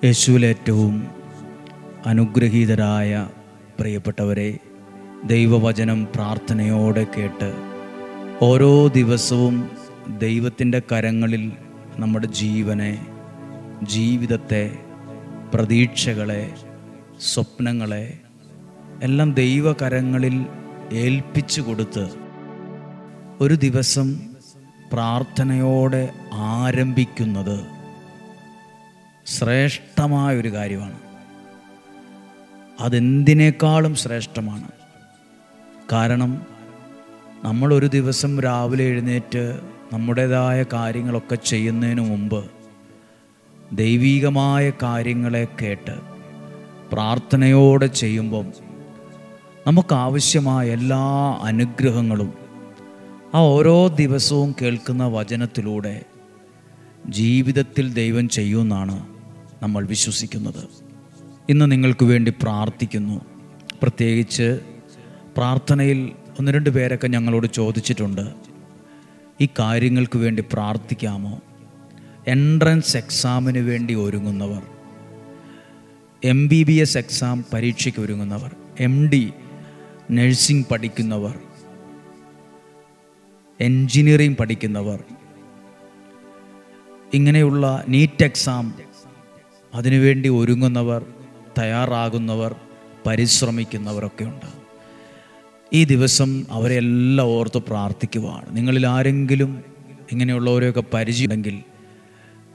യേശുവിലേറ്റവും അനുഗ്രഹീതരായ പ്രിയപ്പെട്ടവരെ, ദൈവവചനം പ്രാർത്ഥനയോടെ കേട്ട് ഓരോ ദിവസവും ദൈവത്തിൻ്റെ കരങ്ങളിൽ നമ്മുടെ ജീവനെ, ജീവിതത്തെ, പ്രതീക്ഷകളെ, സ്വപ്നങ്ങളെ എല്ലാം ദൈവകരങ്ങളിൽ ഏൽപ്പിച്ചു കൊടുത്ത് ഒരു ദിവസം പ്രാർത്ഥനയോടെ ആരംഭിക്കുന്നത് ശ്രേഷ്ഠമായൊരു കാര്യമാണ്. അതെന്തിനേക്കാളും ശ്രേഷ്ഠമാണ്. കാരണം നമ്മളൊരു ദിവസം രാവിലെ എഴുന്നേറ്റ് നമ്മുടേതായ കാര്യങ്ങളൊക്കെ ചെയ്യുന്നതിന് മുമ്പ് ദൈവീകമായ കാര്യങ്ങളെ കേട്ട് പ്രാർത്ഥനയോടെ ചെയ്യുമ്പം നമുക്കാവശ്യമായ എല്ലാ അനുഗ്രഹങ്ങളും ആ ഓരോ ദിവസവും കേൾക്കുന്ന വചനത്തിലൂടെ ജീവിതത്തിൽ ദൈവം ചെയ്യുമെന്നാണ് നമ്മൾ വിശ്വസിക്കുന്നത്. ഇന്ന് നിങ്ങൾക്ക് വേണ്ടി പ്രാർത്ഥിക്കുന്നു. പ്രത്യേകിച്ച് പ്രാർത്ഥനയിൽ 1-2 പേരൊക്കെ ഞങ്ങളോട് ചോദിച്ചിട്ടുണ്ട്, ഈ കാര്യങ്ങൾക്ക് വേണ്ടി പ്രാർത്ഥിക്കാമോ? എൻട്രൻസ് എക്സാമിന് വേണ്ടി ഒരുങ്ങുന്നവർ, MBBS എക്സാം പരീക്ഷയ്ക്ക് ഒരുങ്ങുന്നവർ, MD നഴ്സിംഗ് പഠിക്കുന്നവർ, എൻജിനീയറിംഗ് പഠിക്കുന്നവർ, ഇങ്ങനെയുള്ള നീറ്റ് എക്സാം അതിനുവേണ്ടി ഒരുങ്ങുന്നവർ, തയ്യാറാകുന്നവർ, പരിശ്രമിക്കുന്നവരൊക്കെ ഉണ്ട്. ഈ ദിവസം അവരെല്ലാം ഓർത്ത് പ്രാർത്ഥിക്കുവാണ്. നിങ്ങളിൽ ആരെങ്കിലും ഇങ്ങനെയുള്ളവരെയൊക്കെ പരിചയമുണ്ടെങ്കിൽ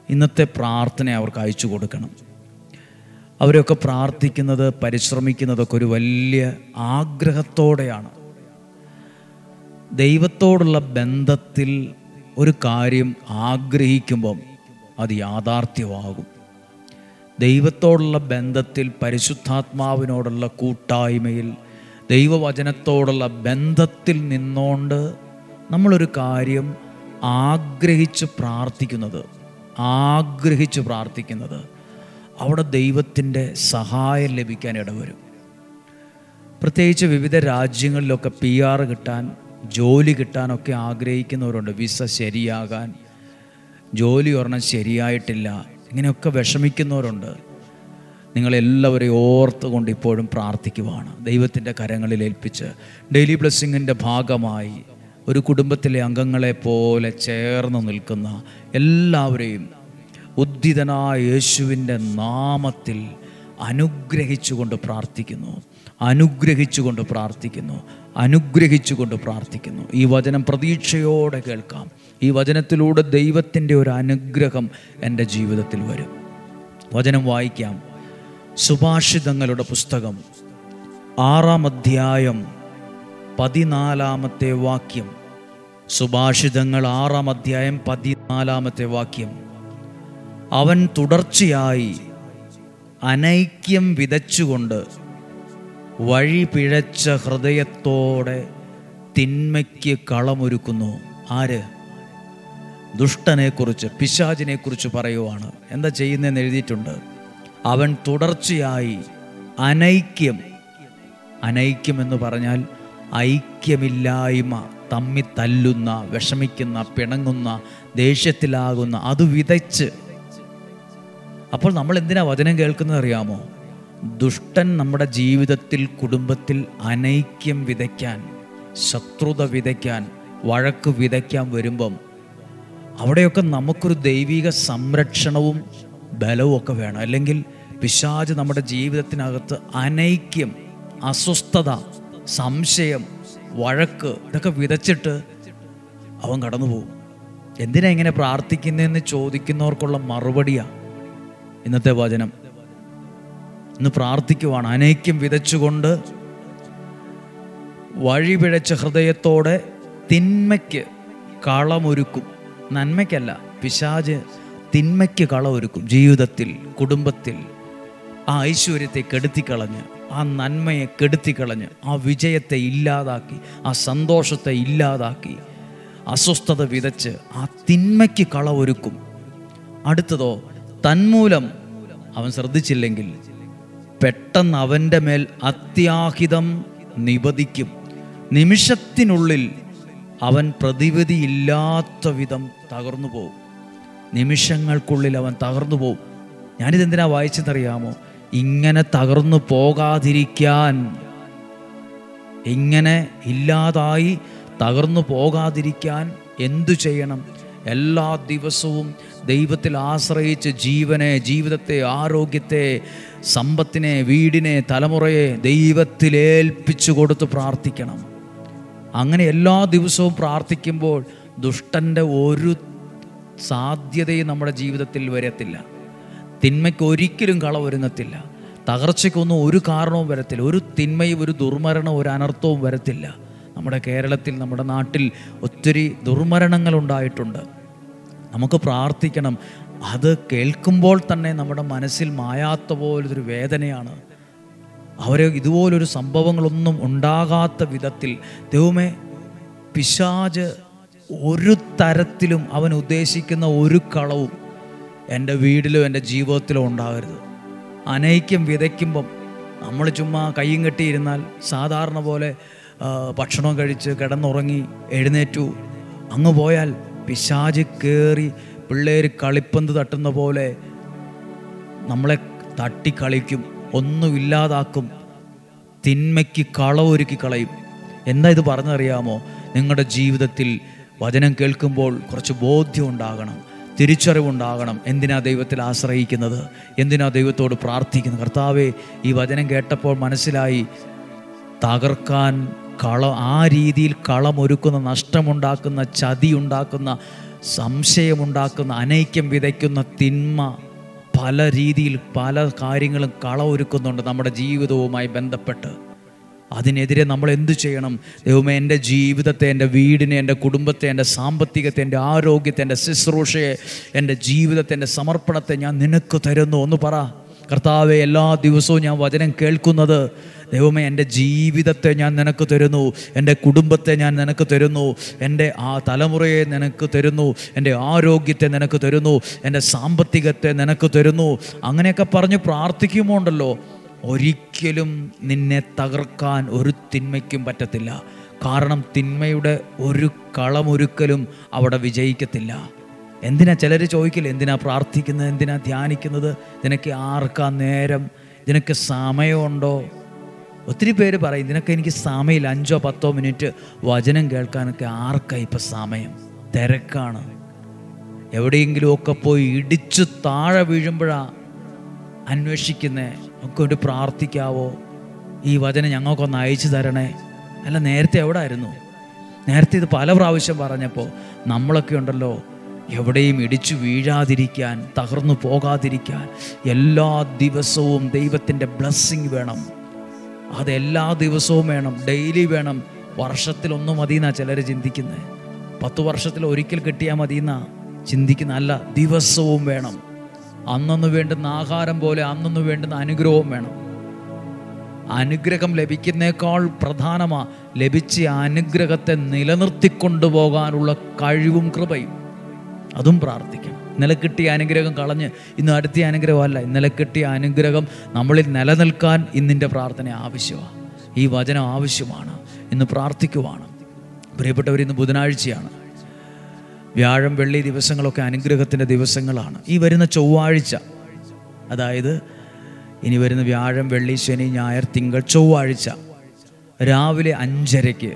ഇന്നത്തെ പ്രാർത്ഥന അവർക്ക് അയച്ചു കൊടുക്കണം. അവരൊക്കെ പ്രാർത്ഥിക്കുന്നത്, പരിശ്രമിക്കുന്നതൊക്കെ ഒരു വലിയ ആഗ്രഹത്തോടെയാണ്. ദൈവത്തോടുള്ള ബന്ധത്തിൽ ഒരു കാര്യം ആഗ്രഹിക്കുമ്പം അത് യാഥാർത്ഥ്യമാകും. ദൈവത്തോടുള്ള ബന്ധത്തിൽ, പരിശുദ്ധാത്മാവിനോടുള്ള കൂട്ടായ്മയിൽ, ദൈവവചനത്തോടുള്ള ബന്ധത്തിൽ നിന്നുകൊണ്ട് നമ്മളൊരു കാര്യം ആഗ്രഹിച്ച് പ്രാർത്ഥിക്കുന്നത് അവിടെ ദൈവത്തിൻ്റെ സഹായം ലഭിക്കാൻ ഇടവരും. പ്രത്യേകിച്ച് വിവിധ രാജ്യങ്ങളിലൊക്കെ PR കിട്ടാൻ, ജോലി കിട്ടാനൊക്കെ ആഗ്രഹിക്കുന്നവരുണ്ട്. വിസ ശരിയാകാൻ, ജോലി ഒരെണ്ണം ശരിയായിട്ടില്ല, ഇങ്ങനെയൊക്കെ വിഷമിക്കുന്നവരുണ്ട്. നിങ്ങളെല്ലാവരെയും ഓർത്തുകൊണ്ട് ഇപ്പോഴും പ്രാർത്ഥിക്കുവാണ്. ദൈവത്തിൻ്റെ കരങ്ങളിൽ ഏൽപ്പിച്ച് ഡെയിലി ബ്ലെസ്സിങ്ങിൻ്റെ ഭാഗമായി ഒരു കുടുംബത്തിലെ അംഗങ്ങളെ പോലെ ചേർന്ന് നിൽക്കുന്ന എല്ലാവരെയും ഉദ്ധിതനായ യേശുവിൻ്റെ നാമത്തിൽ അനുഗ്രഹിച്ചുകൊണ്ട് പ്രാർത്ഥിക്കുന്നു. ഈ വചനം പ്രതീക്ഷയോടെ കേൾക്കാം. ഈ വചനത്തിലൂടെ ദൈവത്തിൻ്റെ ഒരു അനുഗ്രഹം എൻ്റെ ജീവിതത്തിൽ വരും. വചനം വായിക്കാം. സുഭാഷിതങ്ങളുടെ പുസ്തകം 6-ാം അധ്യായം 14-ാമത്തെ വാക്യം. സുഭാഷിതങ്ങൾ 6-ാം അധ്യായം 14-ാമത്തെ വാക്യം. അവൻ തുടർച്ചയായി അനൈക്യം വിതച്ചുകൊണ്ട് വഴി പിഴച്ച ഹൃദയത്തോടെ തിന്മയ്ക്ക് കളമൊരുക്കുന്നു. ആര്? ദുഷ്ടനെക്കുറിച്ച്, പിശാചിനെക്കുറിച്ച് പറയുവാണ്. എന്താ ചെയ്യുന്നതെന്ന് എഴുതിയിട്ടുണ്ട്. അവൻ തുടർച്ചയായി അനൈക്യം എന്ന് പറഞ്ഞാൽ ഐക്യമില്ലായ്മ, തമ്മി തല്ലുന്ന, വിഷമിക്കുന്ന, പിണങ്ങുന്ന, ദേഷ്യത്തിലാകുന്ന, അത് വിതച്ച്. അപ്പോൾ നമ്മൾ എന്തിനാ വചനം കേൾക്കുന്നത് അറിയാമോ? ദുഷ്ടൻ നമ്മുടെ ജീവിതത്തിൽ, കുടുംബത്തിൽ അനൈക്യം വിതയ്ക്കാൻ, ശത്രുത വിതയ്ക്കാൻ, വഴക്ക് വിതയ്ക്കാൻ വരുമ്പം അവിടെയൊക്കെ നമുക്കൊരു ദൈവിക സംരക്ഷണവും ബലവും ഒക്കെ വേണം. അല്ലെങ്കിൽ പിശാച് നമ്മുടെ ജീവിതത്തിനകത്ത് അനൈക്യം, അസ്വസ്ഥത, സംശയം, വഴക്ക് ഇതൊക്കെ വിതച്ചിട്ട് അവൻ കടന്നു പോകും. എന്തിനാ ഇങ്ങനെ പ്രാർത്ഥിക്കുന്നതെന്ന് ചോദിക്കുന്നവർക്കുള്ള മറുപടിയാണ് ഇന്നത്തെ വചനം. ഇന്ന് പ്രാർത്ഥിക്കുവാണ്. അനൈക്യം വിതച്ചുകൊണ്ട് വഴി പിഴച്ച ഹൃദയത്തോടെ തിന്മയ്ക്ക് കളമൊരുക്കും. നന്മയ്ക്കല്ല, പിശാച് തിന്മയ്ക്ക് കളമൊരുക്കും. ജീവിതത്തിൽ, കുടുംബത്തിൽ ആ ഐശ്വര്യത്തെ കെടുത്തിക്കളഞ്ഞ്, ആ നന്മയെ കെടുത്തിക്കളഞ്ഞ്, ആ വിജയത്തെ ഇല്ലാതാക്കി, ആ സന്തോഷത്തെ ഇല്ലാതാക്കി, അസ്വസ്ഥത വിതച്ച് ആ തിന്മയ്ക്ക് കളമൊരുക്കും. അടുത്തതോ, തന്മൂലം അവൻ ശ്രദ്ധിച്ചില്ലെങ്കിൽ പെട്ടെന്ന് അവൻ്റെ മേൽ അത്യാഹിതം നിപതിക്കും. നിമിഷത്തിനുള്ളിൽ അവൻ പ്രതിവിധിയില്ലാത്ത വിധം തകർന്നു പോകും. നിമിഷങ്ങൾക്കുള്ളിൽ അവൻ തകർന്നു പോകും. ഞാനിതെന്തിനാ വായിച്ചെന്നറിയാമോ? ഇങ്ങനെ തകർന്നു പോകാതിരിക്കാൻ, ഇങ്ങനെ ഇല്ലാതായി തകർന്നു പോകാതിരിക്കാൻ എന്തു ചെയ്യണം? എല്ലാ ദിവസവും ദൈവത്തിൽ ആശ്രയിച്ച് ജീവനെ, ജീവിതത്തെ, ആരോഗ്യത്തെ, സമ്പത്തിനെ, വീടിനെ, തലമുറയെ ദൈവത്തിലേൽപ്പിച്ചു കൊടുത്ത് പ്രാർത്ഥിക്കണം. അങ്ങനെ എല്ലാ ദിവസവും പ്രാർത്ഥിക്കുമ്പോൾ ദുഷ്ടൻ്റെ ഒരു സാധ്യതയും നമ്മുടെ ജീവിതത്തിൽ വരത്തില്ല. തിന്മയ്ക്ക് ഒരിക്കലും കളവൊരുങ്ങത്തില്ല. തകർച്ചയ്ക്കൊന്നും ഒരു കാരണവും വരത്തില്ല. ഒരു തിന്മയും, ഒരു ദുർമരണവും, ഒരു അനർത്ഥവും വരത്തില്ല. നമ്മുടെ കേരളത്തിൽ, നമ്മുടെ നാട്ടിൽ ഒത്തിരി ദുർമരണങ്ങളുണ്ടായിട്ടുണ്ട്. നമുക്ക് പ്രാർത്ഥിക്കണം. അത് കേൾക്കുമ്പോൾ തന്നെ നമ്മുടെ മനസ്സിൽ മായാത്ത പോലൊരു വേദനയാണ്. അവരെ ഇതുപോലൊരു സംഭവങ്ങളൊന്നും ഉണ്ടാകാത്ത വിധത്തിൽ ദൈവമേ, പിശാച് ഒരു തരത്തിലും അവൻ ഉദ്ദേശിക്കുന്ന ഒരു കളവും എൻ്റെ വീട്ടിലോ എൻ്റെ ജീവിതത്തിലോ ഉണ്ടാകരുത്. അനൈക്യം വിതയ്ക്കുമ്പം നമ്മൾ ചുമ്മാ കയ്യും കെട്ടിയിരുന്നാൽ, സാധാരണ പോലെ ഭക്ഷണം കഴിച്ച് കിടന്നുറങ്ങി എഴുന്നേറ്റു അങ്ങ് പോയാൽ പിശാച് കയറി പിള്ളേർ കളിപ്പന്ത് തട്ടുന്ന പോലെ നമ്മളെ തട്ടിക്കളിക്കും, ഒന്നുമില്ലാതാക്കും, തിന്മയ്ക്ക് കളവൊരുക്കി കളയും. എന്താ ഇത് പറഞ്ഞറിയാമോ? നിങ്ങളുടെ ജീവിതത്തിൽ വചനം കേൾക്കുമ്പോൾ കുറച്ച് ബോധ്യം ഉണ്ടാകണം, തിരിച്ചറിവുണ്ടാകണം. എന്തിനാ ദൈവത്തിൽ ആശ്രയിക്കുന്നത്? എന്തിനാ ദൈവത്തോട് പ്രാർത്ഥിക്കുന്നത്? കർത്താവേ, ഈ വചനം കേട്ടപ്പോൾ മനസ്സിലായി, തകർക്കാൻ ആ രീതിയിൽ കളമൊരുക്കുന്ന, നഷ്ടമുണ്ടാക്കുന്ന, ചതിയുണ്ടാക്കുന്ന, സംശയമുണ്ടാക്കുന്ന, അനൈക്യം വിതയ്ക്കുന്ന തിന്മ പല രീതിയിൽ പല കാര്യങ്ങളും കളമൊരുക്കുന്നുണ്ട് നമ്മുടെ ജീവിതവുമായി ബന്ധപ്പെട്ട്. അതിനെതിരെ നമ്മൾ എന്തു ചെയ്യണം? ദൈവമേ, എൻ്റെ ജീവിതത്തെ, എൻ്റെ വീടിനെ, എൻ്റെ കുടുംബത്തെ, എൻ്റെ സാമ്പത്തികത്തെ, എൻ്റെ ആരോഗ്യത്തെ, എൻ്റെ ശുശ്രൂഷയെ, എൻ്റെ ജീവിതത്തെ, എൻ്റെ സമർപ്പണത്തെ ഞാൻ നിനക്ക് തരുന്നു. ഒന്ന് പറ, കർത്താവെ, എല്ലാ ദിവസവും ഞാൻ വചനം കേൾക്കുന്നത്, ദൈവമേ, എൻ്റെ ജീവിതത്തെ ഞാൻ നിനക്ക് തരുന്നു, എൻ്റെ കുടുംബത്തെ ഞാൻ നിനക്ക് തരുന്നു, എൻ്റെ ആ തലമുറയെ നിനക്ക് തരുന്നു, എൻ്റെ ആരോഗ്യത്തെ നിനക്ക് തരുന്നു, എൻ്റെ സാമ്പത്തികത്തെ നിനക്ക് തരുന്നു. അങ്ങനെയൊക്കെ പറഞ്ഞ് പ്രാർത്ഥിക്കുമ്പോണ്ടല്ലോ, ഒരിക്കലും നിന്നെ തകർക്കാൻ ഒരു തിന്മയ്ക്കും പറ്റത്തില്ല. കാരണം തിന്മയുടെ ഒരു കളമൊരുക്കലും അവിടെ വിജയിക്കത്തില്ല. എന്തിനാ ചിലർ ചോദിക്കില്ല, എന്തിനാ പ്രാർത്ഥിക്കുന്നത്, എന്തിനാ ധ്യാനിക്കുന്നത്, നിനക്ക് ആർക്കാ നേരം, നിനക്ക് സമയമുണ്ടോ? ഒത്തിരി പേര് പറയും, ഇതിനൊക്കെ എനിക്ക് സമയമില്ല, 5-10 മിനിറ്റ് വചനം കേൾക്കാനൊക്കെ ആർക്കാ ഇപ്പം സമയം? തിരക്കാണ്. എവിടെയെങ്കിലുമൊക്കെ പോയി ഇടിച്ചു താഴെ വീഴുമ്പോഴാണ് അന്വേഷിക്കുന്നേ. ഒക്കെ ഒരു പ്രാർത്ഥിക്കാവോ? ഈ വചനം ഞങ്ങൾക്കൊന്ന് അയച്ചു തരണേ. അല്ല, നേരത്തെ എവിടെ ആയിരുന്നു? നേരത്തെ ഇത് പല പ്രാവശ്യം പറഞ്ഞപ്പോൾ നമ്മളൊക്കെ ഉണ്ടല്ലോ, എവിടെയും ഇടിച്ചു വീഴാതിരിക്കാൻ, തകർന്നു പോകാതിരിക്കാൻ എല്ലാ ദിവസവും ദൈവത്തിൻ്റെ ബ്ലെസ്സിങ് വേണം. അതെല്ലാ ദിവസവും വേണം, ഡെയിലി വേണം. വർഷത്തിലൊന്നും മതിയെന്നാണ് ചിലർ ചിന്തിക്കുന്നത്. 10 വർഷത്തിൽ ഒരിക്കൽ കിട്ടിയാൽ മതിയെന്നാ ചിന്തിക്കുന്ന. അല്ല, ദിവസവും വേണം. അന്നൊന്ന് വേണ്ടുന്ന ആഹാരം പോലെ അന്നൊന്ന് വേണ്ടുന്ന അനുഗ്രഹവും വേണം. അനുഗ്രഹം ലഭിക്കുന്നേക്കാൾ പ്രധാനമാണ് ലഭിച്ച അനുഗ്രഹത്തെ നിലനിർത്തിക്കൊണ്ടുപോകാനുള്ള കഴിവും കൃപയും. അതും പ്രാർത്ഥിക്കണം. ഇന്നലെ കിട്ടിയ അനുഗ്രഹം കളഞ്ഞ് ഇന്ന് അടുത്ത അനുഗ്രഹമല്ല. ഇന്നലെ കിട്ടിയ അനുഗ്രഹം നമ്മളിൽ നിലനിൽക്കാൻ ഇന്നിൻ്റെ പ്രാർത്ഥന ആവശ്യമാണ്. ഈ വചനം ആവശ്യമാണ്. ഇന്ന് പ്രാർത്ഥിക്കുവാണ്. പ്രിയപ്പെട്ടവർ, ഇന്ന് ബുധനാഴ്ചയാണ്. വ്യാഴം, വെള്ളി ദിവസങ്ങളൊക്കെ അനുഗ്രഹത്തിൻ്റെ ദിവസങ്ങളാണ്. ഈ വരുന്ന ചൊവ്വാഴ്ച, അതായത് ഇനി വരുന്ന വ്യാഴം, വെള്ളി, ശനി, ഞായർ, തിങ്കൾ, ചൊവ്വാഴ്ച രാവിലെ 5:30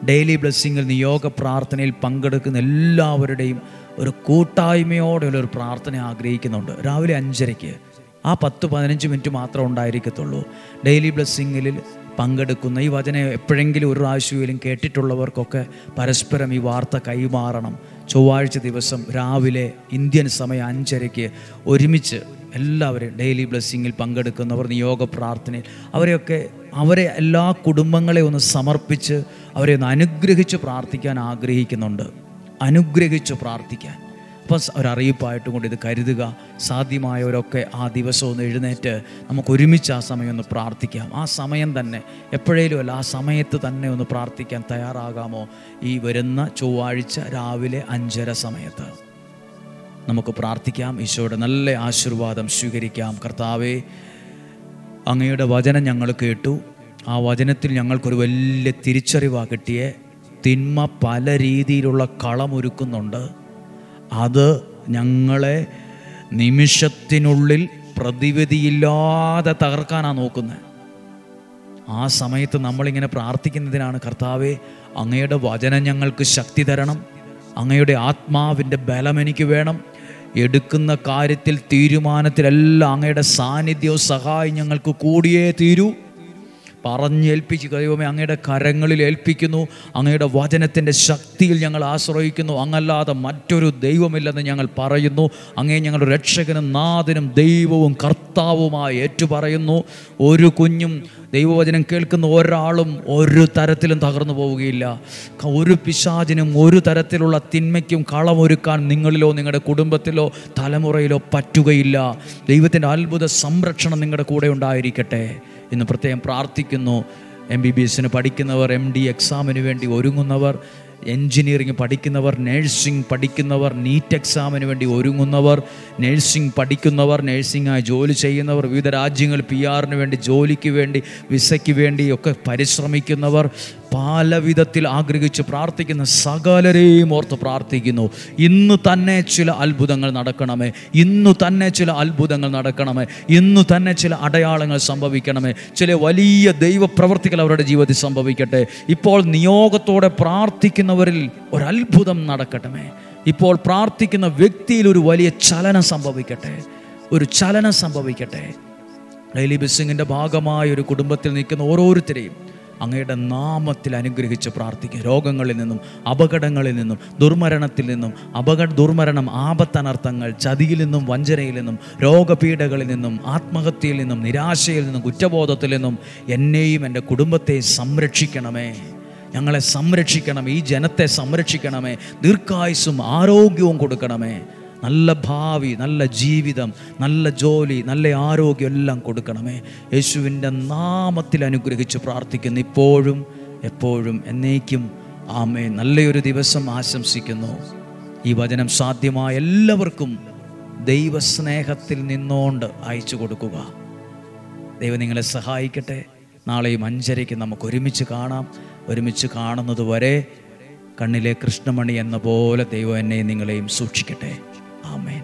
ഡെയിലി ബ്ലെസ്സിങ്ങിൽ നിയോഗ പ്രാർത്ഥനയിൽ പങ്കെടുക്കുന്ന എല്ലാവരുടെയും ഒരു കൂട്ടായ്മയോടെയുള്ള ഒരു പ്രാർത്ഥന ആഗ്രഹിക്കുന്നുണ്ട്. രാവിലെ 5:30 ആ 10-15 മിനിറ്റ് മാത്രം ഉണ്ടായിരിക്കത്തുള്ളൂ. ഡെയിലി ബ്ലെസ്സിങ്ങിൽ പങ്കെടുക്കുന്ന, ഈ വചനം എപ്പോഴെങ്കിലും ഒരു പ്രാവശ്യമെങ്കിലും കേട്ടിട്ടുള്ളവർക്കൊക്കെ പരസ്പരം ഈ വാർത്ത കൈമാറണം. ചൊവ്വാഴ്ച ദിവസം രാവിലെ ഇന്ത്യൻ സമയം 5:30 ഒരുമിച്ച് എല്ലാവരും ഡെയിലി ബ്ലെസ്സിങ്ങിൽ പങ്കെടുക്കുന്നവർ, നിയോഗ പ്രാർത്ഥനയിൽ അവരെ എല്ലാ കുടുംബങ്ങളെ ഒന്ന് സമർപ്പിച്ച് അവരെ ഒന്ന് അനുഗ്രഹിച്ച് പ്രാർത്ഥിക്കാൻ ആഗ്രഹിക്കുന്നുണ്ട്. അനുഗ്രഹിച്ച് പ്രാർത്ഥിക്കാൻ. അപ്പം ഒരറിയിപ്പായിട്ടും കൊണ്ട് ഇത് കരുതുക. സാധ്യമായവരൊക്കെ ആ ദിവസം ഒന്ന് എഴുന്നേറ്റ് നമുക്ക് ഒരുമിച്ച് ആ സമയം ഒന്ന് പ്രാർത്ഥിക്കാം. ആ സമയം തന്നെ, എപ്പോഴേലും അല്ല, ആ സമയത്ത് തന്നെ ഒന്ന് പ്രാർത്ഥിക്കാൻ തയ്യാറാകാമോ? ഈ വരുന്ന ചൊവ്വാഴ്ച രാവിലെ 5:30 സമയത്ത് നമുക്ക് പ്രാർത്ഥിക്കാം. ഈശോയുടെ നല്ല ആശീർവാദം സ്വീകരിക്കാം. കർത്താവേ, അങ്ങയുടെ വചനം ഞങ്ങൾ കേട്ടു. ആ വചനത്തിൽ ഞങ്ങൾക്കൊരു വലിയ തിരിച്ചറിവാണ് കിട്ടിയേ. തിന്മ പല രീതിയിലുള്ള കളമൊരുക്കുന്നുണ്ട്. അത് ഞങ്ങളെ നിമിഷത്തിനുള്ളിൽ പ്രതിവിധിയില്ലാതെ തകർക്കാനാണ് നോക്കുന്നത്. ആ സമയത്ത് നമ്മളിങ്ങനെ പ്രാർത്ഥിക്കുന്നതിനാണ്, കർത്താവേ അങ്ങയുടെ വചനം ഞങ്ങൾക്ക് ശക്തി തരണം, അങ്ങയുടെ ആത്മാവിൻ്റെ ബലം എനിക്ക് വേണം, എടുക്കുന്ന കാര്യത്തിൽ തീരുമാനത്തിലെല്ലാം അങ്ങയുടെ സാന്നിധ്യവും സഹായം ഞങ്ങൾക്ക് കൂടിയേ തീരൂ. പറഞ്ഞേൽപ്പിക്കുക, ദൈവമേ അങ്ങയുടെ കരങ്ങളിൽ ഏൽപ്പിക്കുന്നു, അങ്ങയുടെ വചനത്തിൻ്റെ ശക്തിയിൽ ഞങ്ങൾ ആശ്രയിക്കുന്നു, അങ്ങല്ലാതെ മറ്റൊരു ദൈവമില്ലെന്ന് ഞങ്ങൾ പറയുന്നു. അങ്ങേ ഞങ്ങളുടെ രക്ഷകനും നാഥനും ദൈവവും കർത്താവുമായി ഏറ്റുപറയുന്നു. ഒരു കുഞ്ഞും ദൈവവചനം കേൾക്കുന്ന ഒരാളും ഒരു തരത്തിലും തകർന്നു പോവുകയില്ല. ഒരു പിശാചിനും ഒരു തരത്തിലുള്ള തിന്മയ്ക്കും കളമൊരുക്കാൻ നിങ്ങളിലോ നിങ്ങളുടെ കുടുംബത്തിലോ തലമുറയിലോ പറ്റുകയില്ല. ദൈവത്തിൻ്റെ അത്ഭുത സംരക്ഷണം നിങ്ങളുടെ കൂടെ ഉണ്ടായിരിക്കട്ടെ എന്ന് പ്രത്യേകം പ്രാർത്ഥിക്കുന്നു. MBBS പഠിക്കുന്നവർ, MD എക്സാമിന് വേണ്ടി ഒരുങ്ങുന്നവർ, എൻജിനീയറിംഗ് പഠിക്കുന്നവർ, നേഴ്സിംഗ് പഠിക്കുന്നവർ, നീറ്റ് എക്സാമിന് വേണ്ടി ഒരുങ്ങുന്നവർ, നേഴ്സിംഗ് പഠിക്കുന്നവർ, നേഴ്സിംഗായി ജോലി ചെയ്യുന്നവർ, വിവിധ രാജ്യങ്ങൾ PR വേണ്ടി, ജോലിക്ക് വേണ്ടി, വിസയ്ക്ക് വേണ്ടി ഒക്കെ പരിശ്രമിക്കുന്നവർ, പല വിധത്തിൽ ആഗ്രഹിച്ച് പ്രാർത്ഥിക്കുന്ന സകലരെയും ഓർത്ത് പ്രാർത്ഥിക്കുന്നു. ഇന്ന് തന്നെ ചില അത്ഭുതങ്ങൾ നടക്കണമേ, ഇന്ന് തന്നെ ചില അത്ഭുതങ്ങൾ നടക്കണമേ, ഇന്ന് തന്നെ ചില അടയാളങ്ങൾ സംഭവിക്കണമേ, ചില വലിയ ദൈവപ്രവർത്തികൾ അവരുടെ ജീവിതത്തിൽ സംഭവിക്കട്ടെ. ഇപ്പോൾ നിയോഗത്തോടെ പ്രാർത്ഥിക്കുന്നവരിൽ ഒരത്ഭുതം നടക്കട്ടെ. ഇപ്പോൾ പ്രാർത്ഥിക്കുന്ന വ്യക്തിയിൽ ഒരു വലിയ ചലനം സംഭവിക്കട്ടെ, ഒരു ചലനം സംഭവിക്കട്ടെ. ഡെയിലി ബ്ലെസ്സിങ്ങിൻ്റെ ഭാഗമായ ഒരു കുടുംബത്തിൽ നിൽക്കുന്ന ഓരോരുത്തരെയും അങ്ങയുടെ നാമത്തിൽ അനുഗ്രഹിച്ച് പ്രാർത്ഥിക്കുക. രോഗങ്ങളിൽ നിന്നും, അപകടങ്ങളിൽ നിന്നും, ദുർമരണത്തിൽ നിന്നും, ദുർമരണം, ആപത്തനർത്ഥങ്ങൾ, ചതിയിൽ നിന്നും, വഞ്ചനയിൽ നിന്നും, രോഗപീഠകളിൽ നിന്നും, ആത്മഹത്യയിൽ നിന്നും, നിരാശയിൽ നിന്നും, കുറ്റബോധത്തിൽ നിന്നും എന്നെയും എൻ്റെ കുടുംബത്തെയും സംരക്ഷിക്കണമേ. ഞങ്ങളെ സംരക്ഷിക്കണം, ഈ ജനത്തെ സംരക്ഷിക്കണമേ, ദീർഘായുസ്സും ആരോഗ്യവും കൊടുക്കണമേ, നല്ല ഭാവി, നല്ല ജീവിതം, നല്ല ജോലി, നല്ല ആരോഗ്യം എല്ലാം കൊടുക്കണമേ. യേശുവിൻ്റെ നാമത്തിൽ അനുഗ്രഹിച്ച് പ്രാർത്ഥിക്കുന്നു, ഇപ്പോഴും എപ്പോഴും എന്നേക്കും. ആമേൻ. നല്ലൊരു ദിവസം ആശംസിക്കുന്നു. ഈ വചനം സാധ്യമായ എല്ലാവർക്കും ദൈവസ്നേഹത്തിൽ നിന്നുകൊണ്ട് അയച്ചു കൊടുക്കുക. ദൈവം നിങ്ങളെ സഹായിക്കട്ടെ. നാളെയും 5:30 നമുക്ക് ഒരുമിച്ച് കാണാം. ഒരുമിച്ച് കാണുന്നത് വരെ കണ്ണിലെ കൃഷ്ണമണി എന്ന പോലെ ദൈവം എന്നെയും നിങ്ങളെയും സൂക്ഷിക്കട്ടെ. ആമേൻ.